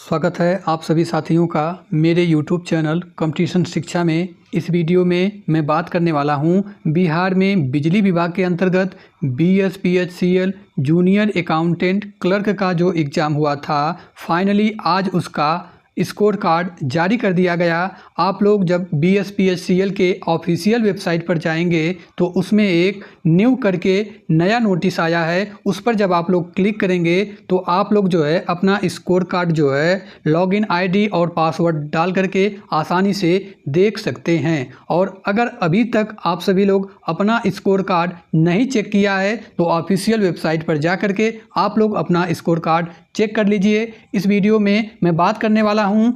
स्वागत है आप सभी साथियों का मेरे YouTube चैनल कंपटीशन शिक्षा में। इस वीडियो में मैं बात करने वाला हूं बिहार में बिजली विभाग के अंतर्गत BSPHCL जूनियर अकाउंटेंट क्लर्क का जो एग्ज़ाम हुआ था, फाइनली आज उसका स्कोर कार्ड जारी कर दिया गया। आप लोग जब BSPHCL के ऑफिशियल वेबसाइट पर जाएंगे तो उसमें एक न्यू करके नया नोटिस आया है। उस पर जब आप लोग क्लिक करेंगे तो आप लोग जो है अपना स्कोर कार्ड जो है लॉगिन आईडी और पासवर्ड डाल करके आसानी से देख सकते हैं। और अगर अभी तक आप सभी लोग अपना स्कोर कार्ड नहीं चेक किया है तो ऑफिशियल वेबसाइट पर जा करके आप लोग अपना स्कोर कार्ड चेक कर लीजिए। इस वीडियो में मैं बात करने वाला हूं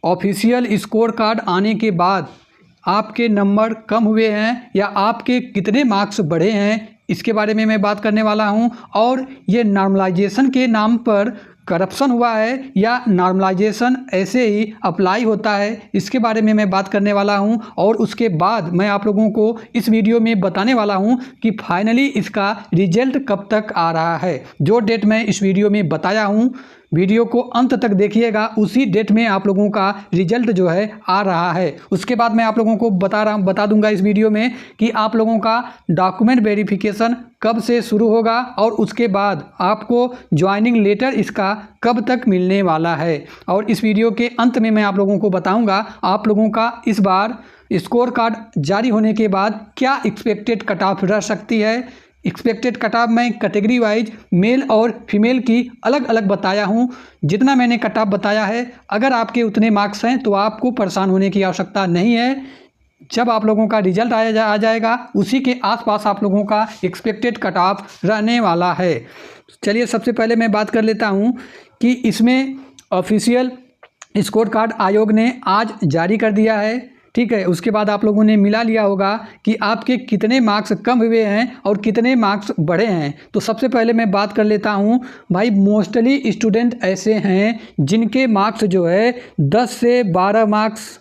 ऑफिशियल स्कोर कार्ड आने के बाद आपके नंबर कम हुए हैं या आपके कितने मार्क्स बढ़े हैं, इसके बारे में मैं बात करने वाला हूं। और ये नॉर्मलाइजेशन के नाम पर करप्शन हुआ है या नॉर्मलाइजेशन ऐसे ही अप्लाई होता है, इसके बारे में मैं बात करने वाला हूं। और उसके बाद मैं आप लोगों को इस वीडियो में बताने वाला हूं कि फाइनली इसका रिजल्ट कब तक आ रहा है। जो डेट मैं इस वीडियो में बताया हूं, वीडियो को अंत तक देखिएगा, उसी डेट में आप लोगों का रिजल्ट जो है आ रहा है। उसके बाद मैं आप लोगों को बता दूंगा इस वीडियो में कि आप लोगों का डॉक्यूमेंट वेरिफिकेशन कब से शुरू होगा और उसके बाद आपको ज्वाइनिंग लेटर इसका कब तक मिलने वाला है। और इस वीडियो के अंत में मैं आप लोगों को बताऊंगा आप लोगों का इस बार स्कोर कार्ड जारी होने के बाद क्या एक्सपेक्टेड कट ऑफ रह सकती है। एक्सपेक्टेड कट ऑफ मैं कैटेगरी वाइज मेल और फीमेल की अलग अलग बताया हूं। जितना मैंने कट ऑफ बताया है, अगर आपके उतने मार्क्स हैं तो आपको परेशान होने की आवश्यकता नहीं है। जब आप लोगों का रिजल्ट आ जाएगा उसी के आसपास आप लोगों का एक्सपेक्टेड कट ऑफ रहने वाला है। चलिए सबसे पहले मैं बात कर लेता हूं कि इसमें ऑफिशियल स्कोर कार्ड आयोग ने आज जारी कर दिया है, ठीक है। उसके बाद आप लोगों ने मिला लिया होगा कि आपके कितने मार्क्स कम हुए हैं और कितने मार्क्स बढ़े हैं। तो सबसे पहले मैं बात कर लेता हूं भाई, मोस्टली स्टूडेंट ऐसे हैं जिनके मार्क्स जो है 10 से 12 marks,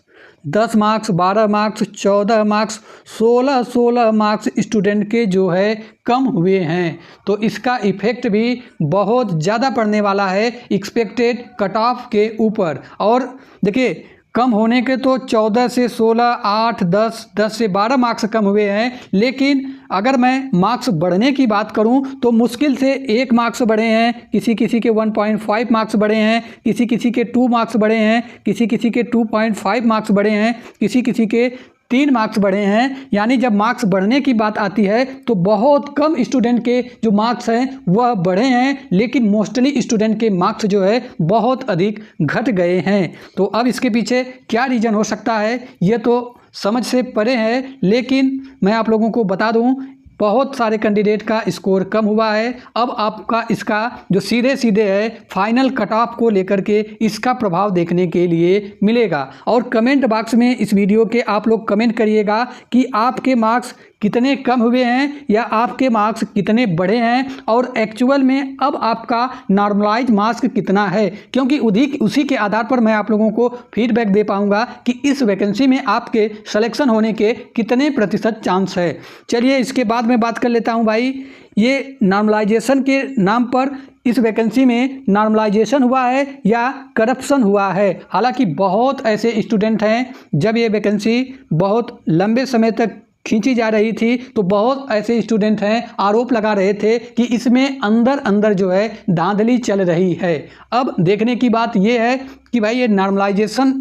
10 marks, 12 marks, 14 marks, 16 marks student के जो है कम हुए हैं। तो इसका इफ़ेक्ट भी बहुत ज़्यादा पड़ने वाला है एक्सपेक्टेड कट ऑफ के ऊपर। और देखिए, कम होने के तो 14 से 16, 8, 10, 10 से 12 मार्क्स कम हुए हैं, लेकिन अगर मैं मार्क्स बढ़ने की बात करूं तो मुश्किल से 1 मार्क्स बढ़े हैं, किसी किसी के 1.5 मार्क्स बढ़े हैं, किसी किसी के 2 मार्क्स बढ़े हैं, किसी किसी के 2.5 मार्क्स बढ़े हैं, किसी किसी के 3 मार्क्स बढ़े हैं। यानी जब मार्क्स बढ़ने की बात आती है तो बहुत कम स्टूडेंट के जो मार्क्स हैं वह बढ़े हैं, लेकिन मोस्टली स्टूडेंट के मार्क्स जो है बहुत अधिक घट गए हैं। तो अब इसके पीछे क्या रीज़न हो सकता है ये तो समझ से परे है, लेकिन मैं आप लोगों को बता दूं बहुत सारे कैंडिडेट का स्कोर कम हुआ है। अब आपका इसका जो सीधे सीधे है फाइनल कट ऑफ को लेकर के इसका प्रभाव देखने के लिए मिलेगा। और कमेंट बॉक्स में इस वीडियो के आप लोग कमेंट करिएगा कि आपके मार्क्स कितने कम हुए हैं या आपके मार्क्स कितने बढ़े हैं और एक्चुअल में अब आपका नॉर्मलाइज मार्क्स कितना है, क्योंकि उसी के आधार पर मैं आप लोगों को फीडबैक दे पाऊंगा कि इस वैकेंसी में आपके सिलेक्शन होने के कितने प्रतिशत चांस है। चलिए इसके बाद मैं बात कर लेता हूं भाई, ये नॉर्मलाइजेशन के नाम पर इस वैकेंसी में नॉर्मलाइजेशन हुआ है या करप्शन हुआ है। हालांकि बहुत ऐसे स्टूडेंट हैं, जब ये वैकेंसी बहुत लंबे समय तक खींची जा रही थी तो बहुत ऐसे स्टूडेंट हैं आरोप लगा रहे थे कि इसमें अंदर अंदर जो है धांधली चल रही है। अब देखने की बात यह है कि भाई ये नॉर्मलाइजेशन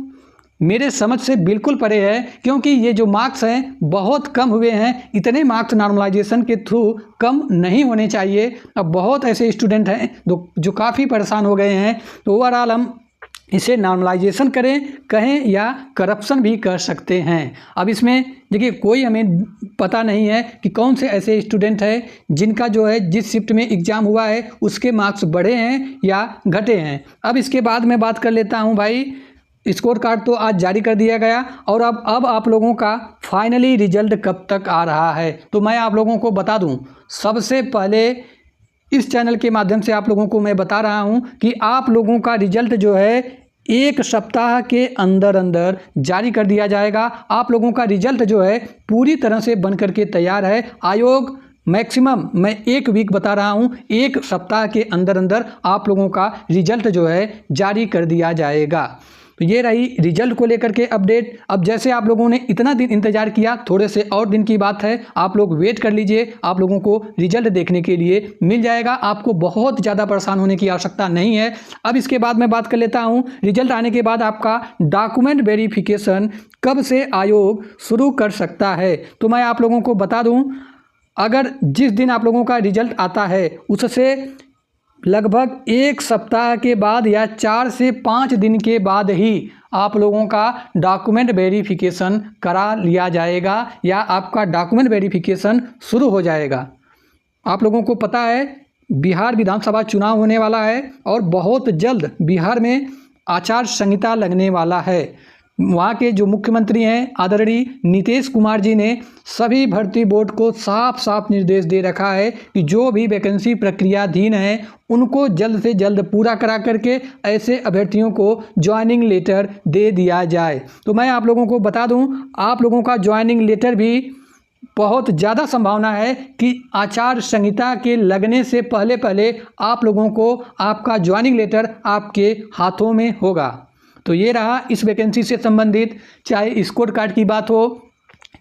मेरे समझ से बिल्कुल परे है, क्योंकि ये जो मार्क्स हैं बहुत कम हुए हैं। इतने मार्क्स नॉर्मलाइजेशन के थ्रू कम नहीं होने चाहिए। अब बहुत ऐसे स्टूडेंट हैं जो काफ़ी परेशान हो गए हैं। तो ओवरऑल हम इसे नॉर्मलाइजेशन कहें या करप्शन भी कर सकते हैं। अब इसमें देखिए कोई हमें पता नहीं है कि कौन से ऐसे स्टूडेंट हैं जिनका जो है जिस शिफ्ट में एग्ज़ाम हुआ है उसके मार्क्स बढ़े हैं या घटे हैं। अब इसके बाद मैं बात कर लेता हूं भाई, स्कोर कार्ड तो आज जारी कर दिया गया और अब आप लोगों का फाइनली रिजल्ट कब तक आ रहा है। तो मैं आप लोगों को बता दूं, सबसे पहले इस चैनल के माध्यम से आप लोगों को मैं बता रहा हूं कि आप लोगों का रिजल्ट जो है 1 सप्ताह के अंदर अंदर जारी कर दिया जाएगा। आप लोगों का रिजल्ट जो है पूरी तरह से बन करके तैयार है। आयोग मैक्सिमम मैं 1 वीक बता रहा हूँ, 1 सप्ताह के अंदर अंदर आप लोगों का रिजल्ट जो है जारी कर दिया जाएगा। तो ये रही रिजल्ट को लेकर के अपडेट। अब जैसे आप लोगों ने इतना दिन इंतजार किया, थोड़े से और दिन की बात है, आप लोग वेट कर लीजिए, आप लोगों को रिजल्ट देखने के लिए मिल जाएगा। आपको बहुत ज़्यादा परेशान होने की आवश्यकता नहीं है। अब इसके बाद मैं बात कर लेता हूँ, रिजल्ट आने के बाद आपका डॉक्यूमेंट वेरिफिकेशन कब से आयोग शुरू कर सकता है। तो मैं आप लोगों को बता दूँ, अगर जिस दिन आप लोगों का रिजल्ट आता है उससे लगभग 1 सप्ताह के बाद या 4 से 5 दिन के बाद ही आप लोगों का डॉक्यूमेंट वेरिफिकेशन करा लिया जाएगा या आपका डॉक्यूमेंट वेरिफिकेशन शुरू हो जाएगा। आप लोगों को पता है बिहार विधानसभा चुनाव होने वाला है और बहुत जल्द बिहार में आचार संहिता लगने वाला है। वहाँ के जो मुख्यमंत्री हैं आदरणीय नीतीश कुमार जी ने सभी भर्ती बोर्ड को साफ साफ निर्देश दे रखा है कि जो भी वैकेंसी प्रक्रियाधीन है उनको जल्द से जल्द पूरा करा करके ऐसे अभ्यर्थियों को ज्वाइनिंग लेटर दे दिया जाए। तो मैं आप लोगों को बता दूं, आप लोगों का ज्वाइनिंग लेटर भी बहुत ज़्यादा संभावना है कि आचार संहिता के लगने से पहले पहले आप लोगों को आपका ज्वाइनिंग लेटर आपके हाथों में होगा। तो ये रहा इस वैकेंसी से संबंधित, चाहे स्कोर कार्ड की बात हो,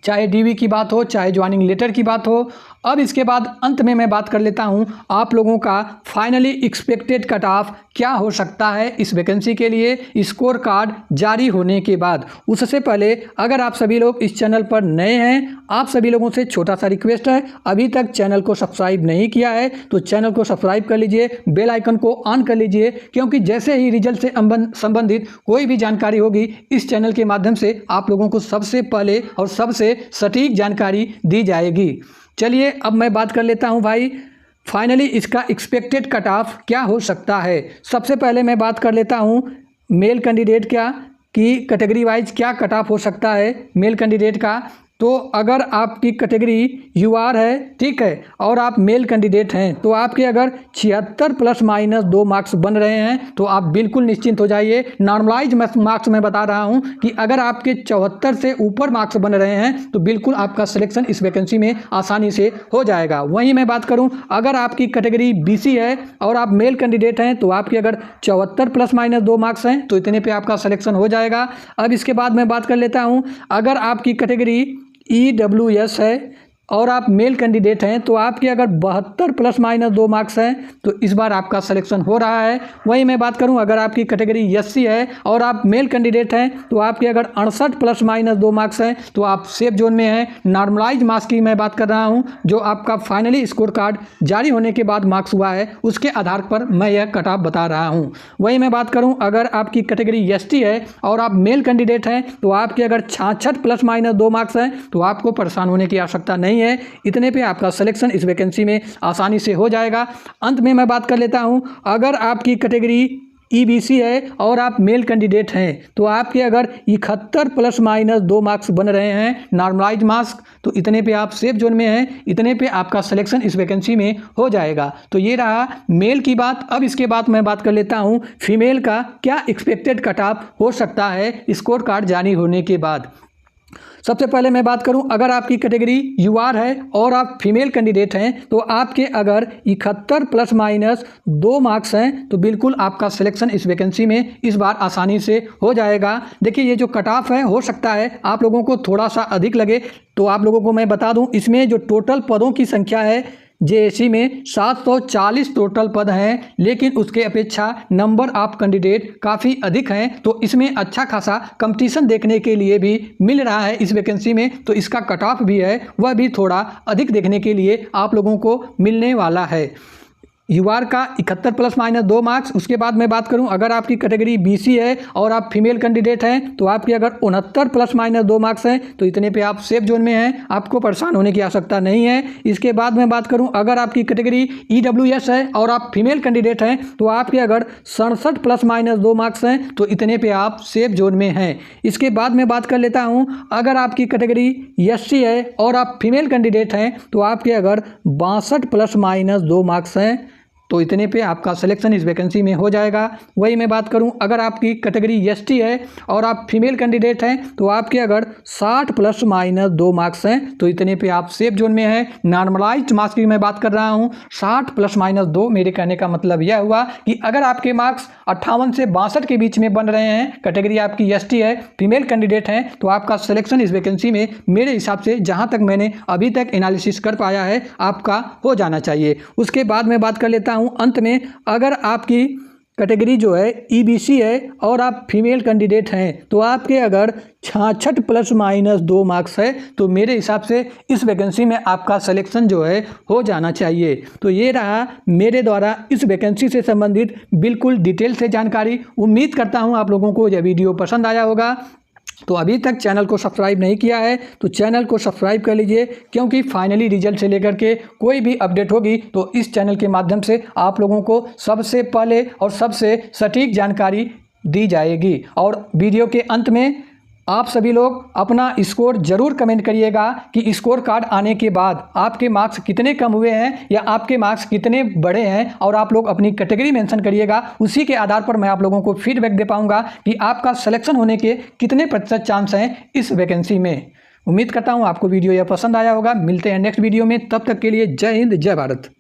चाहे डीवी की बात हो, चाहे ज्वाइनिंग लेटर की बात हो। अब इसके बाद अंत में मैं बात कर लेता हूं आप लोगों का फाइनली एक्सपेक्टेड कट ऑफ क्या हो सकता है इस वैकेंसी के लिए स्कोर कार्ड जारी होने के बाद। उससे पहले अगर आप सभी लोग इस चैनल पर नए हैं, आप सभी लोगों से छोटा सा रिक्वेस्ट है, अभी तक चैनल को सब्सक्राइब नहीं किया है तो चैनल को सब्सक्राइब कर लीजिए, बेल आइकन को ऑन कर लीजिए, क्योंकि जैसे ही रिजल्ट से संबंधित कोई भी जानकारी होगी इस चैनल के माध्यम से आप लोगों को सबसे पहले और सबसे सटीक जानकारी दी जाएगी। चलिए अब मैं बात कर लेता हूं भाई फाइनली इसका एक्सपेक्टेड कट ऑफ क्या हो सकता है। सबसे पहले मैं बात कर लेता हूं मेल कैंडिडेट क्या की कैटेगरी वाइज क्या कट ऑफ हो सकता है मेल कैंडिडेट का। तो अगर आपकी कैटेगरी यूआर है, ठीक है, और आप मेल कैंडिडेट हैं तो आपके अगर 76 ± 2 मार्क्स बन रहे हैं तो आप बिल्कुल निश्चिंत हो जाइए। नॉर्मलाइज मार्क्स मैं बता रहा हूं कि अगर आपके 74 से ऊपर मार्क्स बन रहे हैं तो बिल्कुल आपका सिलेक्शन इस वैकेंसी में आसानी से हो जाएगा। वहीं मैं बात करूं अगर आपकी कैटेगरी बीसी है और आप मेल कैंडिडेट हैं तो आपके अगर 74 ± 2 मार्क्स हैं तो इतने पे आपका सिलेक्शन हो जाएगा। अब इसके बाद मैं बात कर लेता हूं अगर आपकी कैटेगरी EWS है और आप मेल कैंडिडेट हैं तो आपके अगर 72 ± 2 मार्क्स हैं तो इस बार आपका सिलेक्शन हो रहा है। वहीं मैं बात करूं अगर आपकी कैटेगरी SC है और आप मेल कैंडिडेट हैं तो आपके अगर 68 ± 2 मार्क्स हैं तो आप सेफ जोन में हैं। नॉर्मलाइज मार्क्स की मैं बात कर रहा हूं, जो आपका फाइनली स्कोर कार्ड जारी होने के बाद मार्क्स हुआ है उसके आधार पर मैं यह कट ऑफ बता रहा हूँ। वहीं मैं बात करूँ अगर आपकी कैटेगरी ST है और आप मेल कैंडिडेट हैं तो आपके अगर 66 ± 2 मार्क्स हैं तो आपको परेशान होने की आवश्यकता नहीं है, इतने पे आपका सिलेक्शन इस वैकेंसी में आसानी से हो जाएगा। अंत में मैं बात कर लेता हूं अगर आपकी कैटेगरी EBC है और आप मेल कैंडिडेट हैं तो आपके अगर 71 ± 2 मार्क्स बन रहे हैं नॉर्मलाइज मार्क्स तो इतने पे आप सेफ जोन में हैं, इतने पे आपका सिलेक्शन इस वैकेंसी में हो जाएगा। तो ये रहा मेल की बात। अब इसके बाद मैं बात कर लेता हूं फीमेल का क्या एक्सपेक्टेड कट ऑफ हो सकता है स्कोर कार्ड जारी होने के बाद। सबसे पहले मैं बात करूं अगर आपकी कैटेगरी यूआर है और आप फीमेल कैंडिडेट हैं तो आपके अगर 71 ± 2 मार्क्स हैं तो बिल्कुल आपका सिलेक्शन इस वैकेंसी में इस बार आसानी से हो जाएगा। देखिए ये जो कट ऑफ है हो सकता है आप लोगों को थोड़ा सा अधिक लगे, तो आप लोगों को मैं बता दूं इसमें जो टोटल पदों की संख्या है JAC में 740 टोटल पद हैं, लेकिन उसके अपेक्षा नंबर ऑफ कैंडिडेट काफ़ी अधिक हैं, तो इसमें अच्छा खासा कंपटीशन देखने के लिए भी मिल रहा है इस वैकेंसी में। तो इसका कट ऑफ भी है वह भी थोड़ा अधिक देखने के लिए आप लोगों को मिलने वाला है। यूआर का 71 ± 2 मार्क्स। उसके बाद मैं बात करूं अगर आपकी कैटेगरी BC है और आप फीमेल कैंडिडेट हैं तो आपके अगर 69 ± 2 मार्क्स हैं तो इतने पे आप सेफ जोन में हैं, आपको परेशान होने की आवश्यकता नहीं है। इसके बाद मैं बात करूं अगर आपकी कैटेगरी EWS है और आप फीमेल कैंडिडेट हैं तो आपके अगर 67 ± 2 मार्क्स हैं तो इतने पे आप सेफ जोन में हैं। इसके बाद मैं बात कर लेता हूँ अगर आपकी कैटेगरी SC है और आप फीमेल कैंडिडेट हैं तो आपके अगर 62 ± 2 मार्क्स हैं तो इतने पे आपका सिलेक्शन इस वैकेंसी में हो जाएगा। वही मैं बात करूं, अगर आपकी कैटेगरी एसटी है और आप फीमेल कैंडिडेट हैं तो आपके अगर 60 ± 2 मार्क्स हैं तो इतने पे आप सेफ जोन में हैं। नॉर्मलाइज्ड मार्क्स की मैं बात कर रहा हूं, 60 ± 2, मेरे कहने का मतलब यह हुआ कि अगर आपके मार्क्स 58 से 62 के बीच में बन रहे हैं, कैटेगरी आपकी एसटी है, फीमेल कैंडिडेट हैं, तो आपका सिलेक्शन इस वैकेंसी में मेरे हिसाब से जहां तक मैंने अभी तक एनालिसिस कर पाया है आपका हो जाना चाहिए। उसके बाद मैं बात कर लेता हूं अंत में, अगर आपकी कैटेगरी जो है ईबीसी है और आप फीमेल कैंडिडेट हैं तो आपके अगर 66 ± 2 मार्क्स है तो मेरे हिसाब से इस वैकेंसी में आपका सिलेक्शन जो है हो जाना चाहिए। तो ये रहा मेरे द्वारा इस वैकेंसी से संबंधित बिल्कुल डिटेल से जानकारी। उम्मीद करता हूँ आप लोगों को यह वीडियो पसंद आया होगा। तो अभी तक चैनल को सब्सक्राइब नहीं किया है तो चैनल को सब्सक्राइब कर लीजिए, क्योंकि फाइनली रिजल्ट से लेकर के कोई भी अपडेट होगी तो इस चैनल के माध्यम से आप लोगों को सबसे पहले और सबसे सटीक जानकारी दी जाएगी। और वीडियो के अंत में आप सभी लोग अपना स्कोर जरूर कमेंट करिएगा कि स्कोर कार्ड आने के बाद आपके मार्क्स कितने कम हुए हैं या आपके मार्क्स कितने बड़े हैं, और आप लोग अपनी कैटेगरी मेंशन करिएगा। उसी के आधार पर मैं आप लोगों को फीडबैक दे पाऊंगा कि आपका सिलेक्शन होने के कितने प्रतिशत चांस हैं इस वैकेंसी में। उम्मीद करता हूं आपको वीडियो यह पसंद आया होगा। मिलते हैं नेक्स्ट वीडियो में, तब तक के लिए जय हिंद, जय भारत।